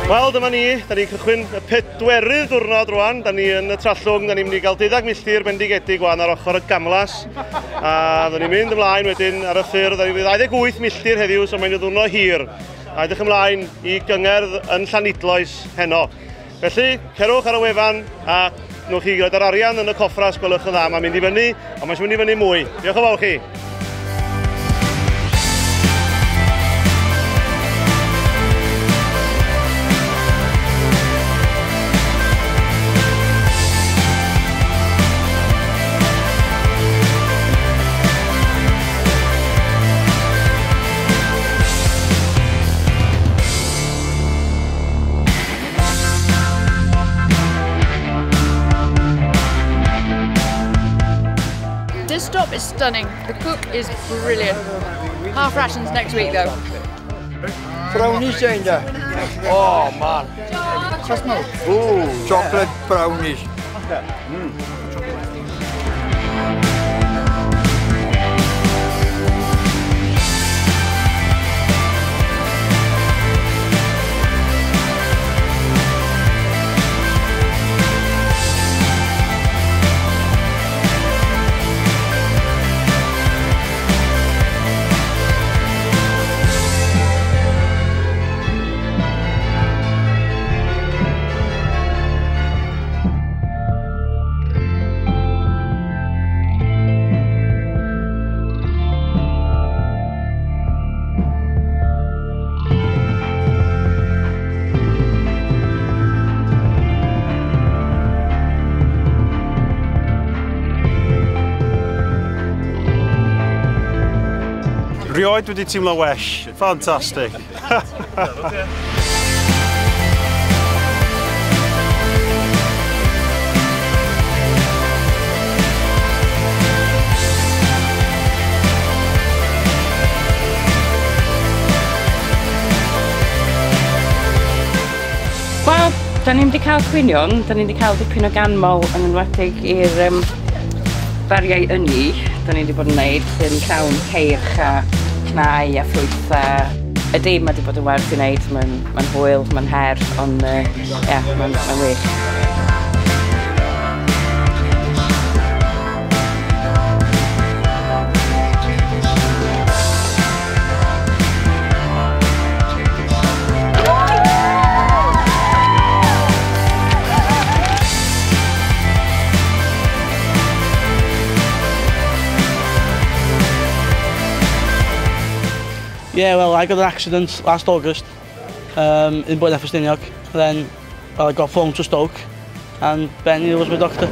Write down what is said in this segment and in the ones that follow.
Wel, dyma ni. Da ni'n cychwyn y 4yd diwrnod rwan. Da ni yn y Trallwng. Da ni'n mynd i gael 12 milltir bendigedig wan ar ochr y gamlas. A da ni'n mynd ymlaen wedyn ar y ffyrdd. Da ni'n mynd 28 milltir heddiw, so mae'n ddiwrnod hir. A edrych ymlaen i gyngerdd yn Llanidloes heno. Felly, cerwch ar y wefan a nwch chi gyda'r arian yn y coffras, gwelwch yn dda. Mae'n mynd i fyny, ond mae'n mynd i fyny mwy. Diolch yn fawr chi. This stop is stunning. The cook is brilliant. Half rations next week though. Brownies saying that. Oh man. Ooh, chocolate brownies. Rioed wedi teimlo well. Fantastic. Wel, da ni wedi cael cwynion, da ni wedi cael dipyn o ganmol yn enwedig i'r bariau ynni. Da ni wedi bod yn gwneud yn llawn ceirch a cnau a ffrwyth a y dim mae wedi bod yn werth i wneud. Mae'n hwyl, mae'n her, ond ia, mae'n wych. Yeah, well, I got an accident last August in Boyd Efostiniog. Then I got flown to Stoke and Benny was my doctor.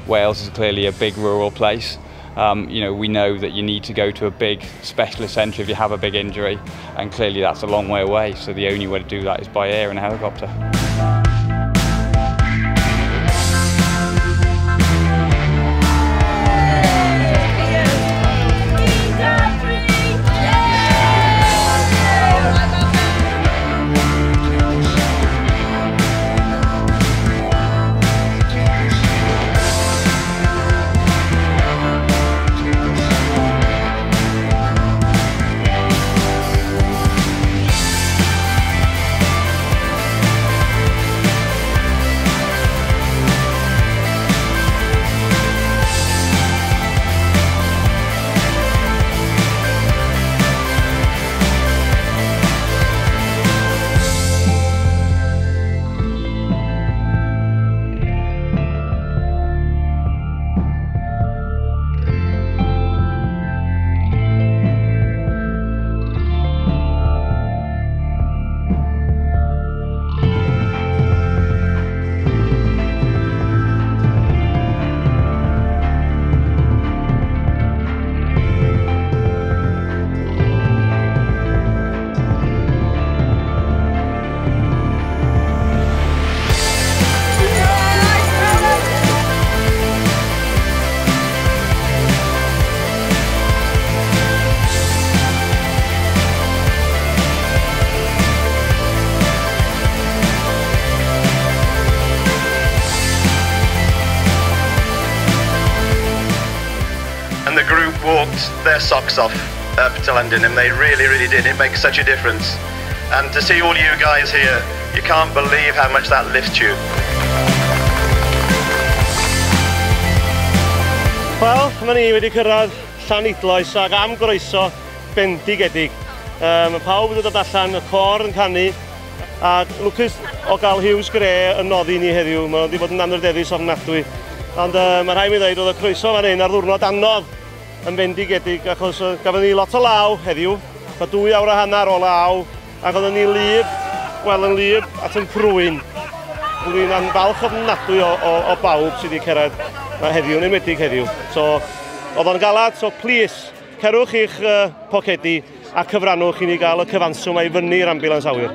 Wales is clearly a big rural place. We know that you need to go to a big specialist centre if you have a big injury, and clearly that's a long way away, so the only way to do that is by air and a helicopter. And the group walked their socks off up to London, and they really did. It makes such a difference. and to see all you guys here, you can't believe how much that lifts you. Wel, mae ni wedi cyrraedd Llanidloes ac am groeso bendigedig. Mae pawb wedi dod allan, y cor yn canu, a lwcus o gael Hughes Gray yn noddi ni heddiw. Mae wedi bod yn anrhydeddus ofnadwy. Ond mae rhaid mi ddweud, oedd y croeso fan hyn ar ddiwrnod anodd yn bendigedig, achos gafon ni lot o law heddiw, 2 awr a hanner o law, ac oedden ni lyb, wel yn lyb at yn frwyn. Dwi'n falch ofnadwy o bawb sydd wedi cyrraedd heddiw, yn enwedig heddiw. So, oedd o'n galad, so please, cerwch i'ch pocedi a cyfrannwch i ni gael y cyfanswm i fyny i'r Ambiwlans Awyr.